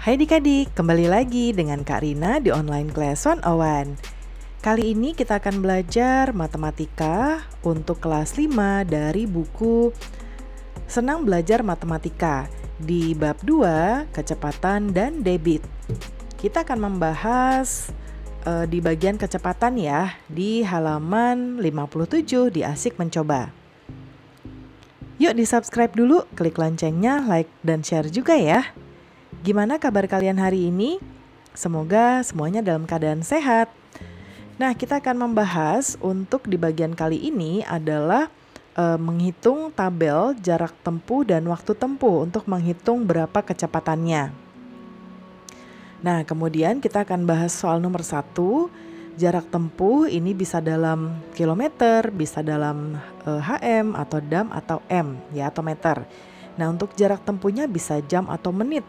Hai adik-adik, kembali lagi dengan Kak Rina di Online Class 101. Kali ini kita akan belajar matematika untuk kelas 5 dari buku Senang Belajar Matematika di bab 2, kecepatan dan debit. Kita akan membahas di bagian kecepatan ya, di halaman 57 di Asik Mencoba. Yuk di-subscribe dulu, klik loncengnya, like dan share juga ya. Gimana kabar kalian hari ini? Semoga semuanya dalam keadaan sehat. Nah, kita akan membahas untuk di bagian kali ini adalah menghitung tabel jarak tempuh dan waktu tempuh untuk menghitung berapa kecepatannya. Nah, kemudian kita akan bahas soal nomor 1. Jarak tempuh ini bisa dalam kilometer, bisa dalam HM atau dam atau M ya, atau meter. Nah, untuk jarak tempuhnya bisa jam atau menit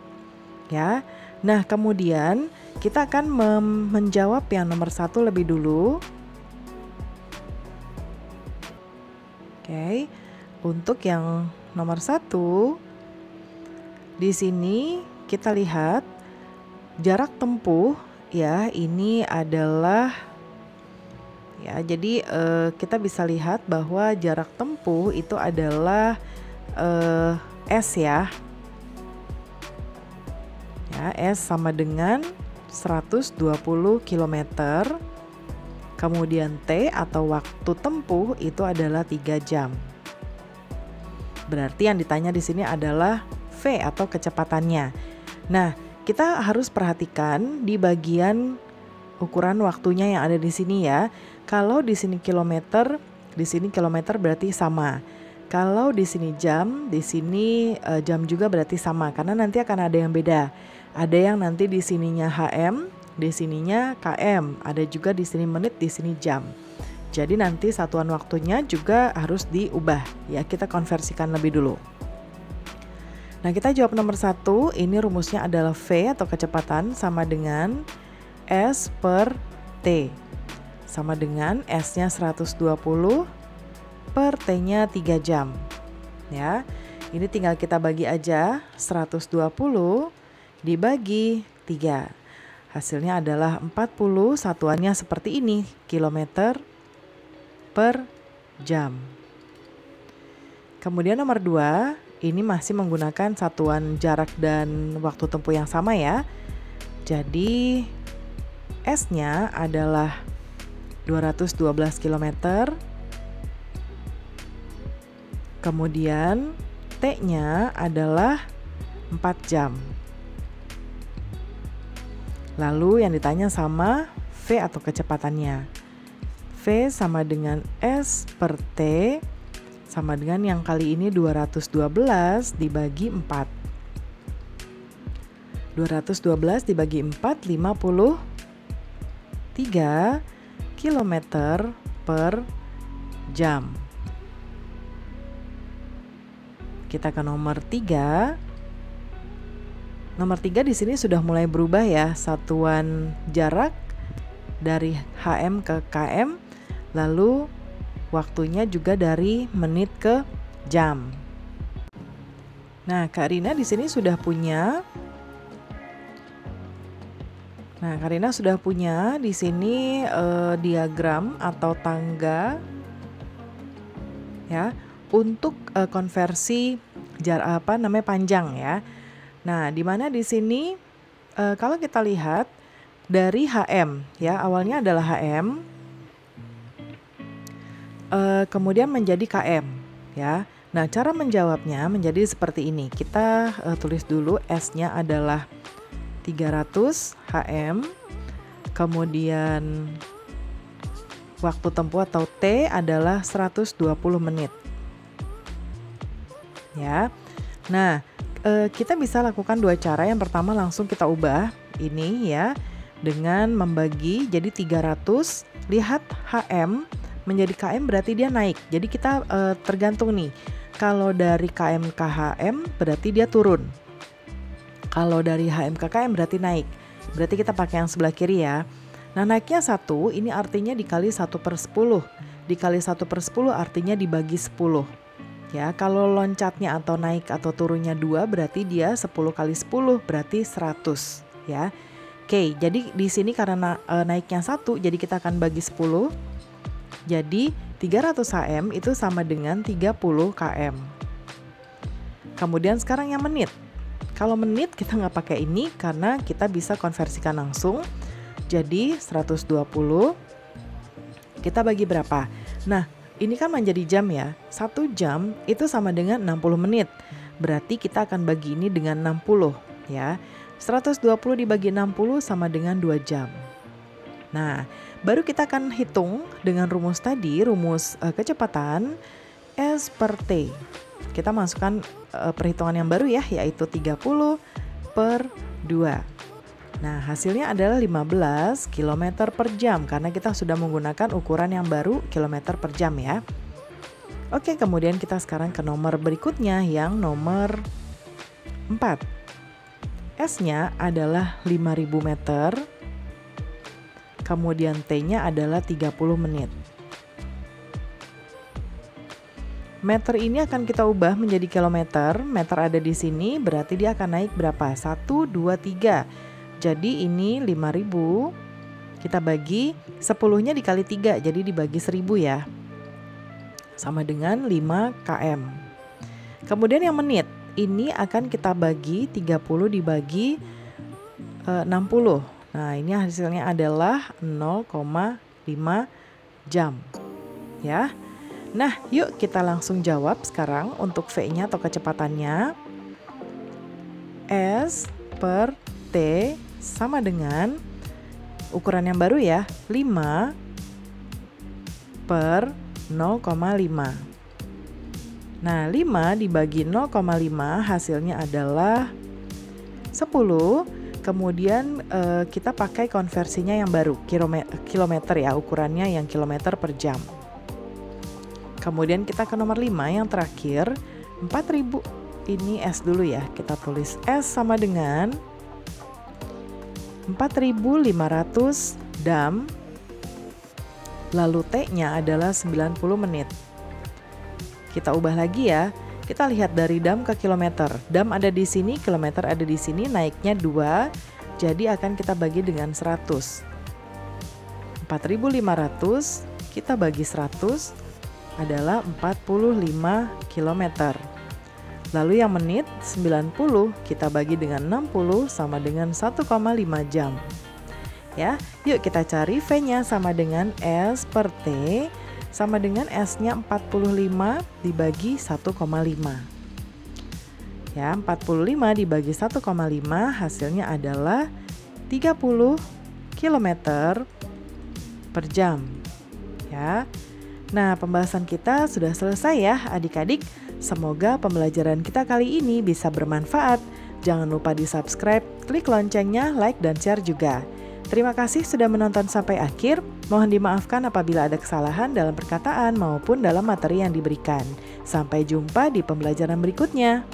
ya. Nah, kemudian kita akan menjawab yang nomor 1 lebih dulu. Oke. Untuk yang nomor 1 di sini kita lihat jarak tempuh ya, ini adalah ya, jadi kita bisa lihat bahwa jarak tempuh itu adalah S ya. Ya, S sama dengan 120 km. Kemudian T atau waktu tempuh itu adalah 3 jam. Berarti yang ditanya di sini adalah V atau kecepatannya. Nah, kita harus perhatikan di bagian ukuran waktunya yang ada di sini ya. Kalau di sini kilometer berarti sama. Kalau di sini jam, di sini jam juga berarti sama karena nanti akan ada yang beda. Ada yang nanti di sininya HM, di sininya KM, ada juga di sini menit, di sini jam. Jadi nanti satuan waktunya juga harus diubah ya, kita konversikan lebih dulu. Nah, kita jawab nomor 1, ini rumusnya adalah V atau kecepatan sama dengan S per T. Sama dengan S-nya 120 per T-nya 3 jam. Ya, ini tinggal kita bagi aja, 120 dibagi 3. Hasilnya adalah 40, satuannya seperti ini, kilometer per jam. Kemudian nomor 2, ini masih menggunakan satuan jarak dan waktu tempuh yang sama ya. Jadi S-nya adalah 212 km. Kemudian T-nya adalah 4 jam. Lalu yang ditanya sama V atau kecepatannya. V sama dengan S per T sama dengan yang kali ini 212 dibagi 4. 212 dibagi 4, 53 km per jam. Kita ke nomor 3. Nomor 3 di sini sudah mulai berubah ya, satuan jarak dari HM ke KM, lalu waktunya juga dari menit ke jam. Nah, Kak Rina di sini sudah punya. Nah, Kak Rina sudah punya di sini diagram atau tangga ya untuk konversi jarak panjang ya. Nah, di mana di sini kalau kita lihat dari HM ya, awalnya adalah HM, kemudian menjadi KM ya. Nah, cara menjawabnya menjadi seperti ini. Kita tulis dulu S-nya adalah 300 HM, kemudian waktu tempuh atau T adalah 120 menit. Ya. Nah, kita bisa lakukan 2 cara. Yang pertama langsung kita ubah ini ya dengan membagi jadi 300, lihat HM menjadi KM berarti dia naik. Jadi kita tergantung nih. Kalau dari KM ke HM berarti dia turun. Kalau dari HM ke KM berarti naik. Berarti kita pakai yang sebelah kiri ya. Nah, naiknya 1 ini artinya dikali 1/10. Dikali 1/10 artinya dibagi 10. Ya, kalau loncatnya atau naik atau turunnya 2 berarti dia 10 kali 10 berarti 100 ya. Oke, jadi di sini karena naiknya 1 jadi kita akan bagi 10. Jadi 300 km itu sama dengan 30 km. Kemudian sekarang yang menit. Kalau menit kita nggak pakai ini karena kita bisa konversikan langsung. Jadi 120 kita bagi berapa? Nah, ini kan menjadi jam ya. 1 jam itu sama dengan 60 menit. Berarti kita akan bagi ini dengan 60 ya. 120 dibagi 60 sama dengan 2 jam. Nah, baru kita akan hitung dengan rumus tadi, rumus kecepatan S per T. Kita masukkan perhitungan yang baru ya, yaitu 30 per 2. Nah, hasilnya adalah 15 km per jam karena kita sudah menggunakan ukuran yang baru kilometer per jam ya. Oke, kemudian kita sekarang ke nomor berikutnya yang nomor 4. S-nya adalah 5000 meter. Kemudian T-nya adalah 30 menit. Meter ini akan kita ubah menjadi kilometer. Meter ada di sini, berarti dia akan naik berapa? 1, 2, 3. Jadi ini 5000. Kita bagi 10-nya dikali 3, jadi dibagi 1000 ya. Sama dengan 5 km. Kemudian yang menit, ini akan kita bagi 30 dibagi 60. Nah, ini hasilnya adalah 0,5 jam. Ya. Nah, yuk kita langsung jawab sekarang untuk V-nya atau kecepatannya. S per T sama dengan ukuran yang baru ya, 5 per 0,5. Nah, 5 dibagi 0,5 hasilnya adalah 10. Kemudian kita pakai konversinya yang baru, kilometer ya, ukurannya yang kilometer per jam. Kemudian kita ke nomor 5 yang terakhir, 4000. Ini S dulu ya, kita tulis S sama dengan 4500 dam. Lalu T-nya adalah 90 menit. Kita ubah lagi ya. Kita lihat dari dam ke kilometer. Dam ada di sini, kilometer ada di sini, naiknya 2. Jadi akan kita bagi dengan 100. 4500 kita bagi 100 adalah 45 km. Lalu yang menit 90 kita bagi dengan 60 sama dengan 1,5 jam. Ya, yuk kita cari V-nya sama dengan S per T sama dengan S-nya 45 dibagi 1,5. Ya, 45 dibagi 1,5 hasilnya adalah 30 km per jam. Ya. Nah, pembahasan kita sudah selesai ya adik-adik. Semoga pembelajaran kita kali ini bisa bermanfaat. Jangan lupa di-subscribe, klik loncengnya, like dan share juga. Terima kasih sudah menonton sampai akhir. Mohon dimaafkan apabila ada kesalahan dalam perkataan maupun dalam materi yang diberikan. Sampai jumpa di pembelajaran berikutnya.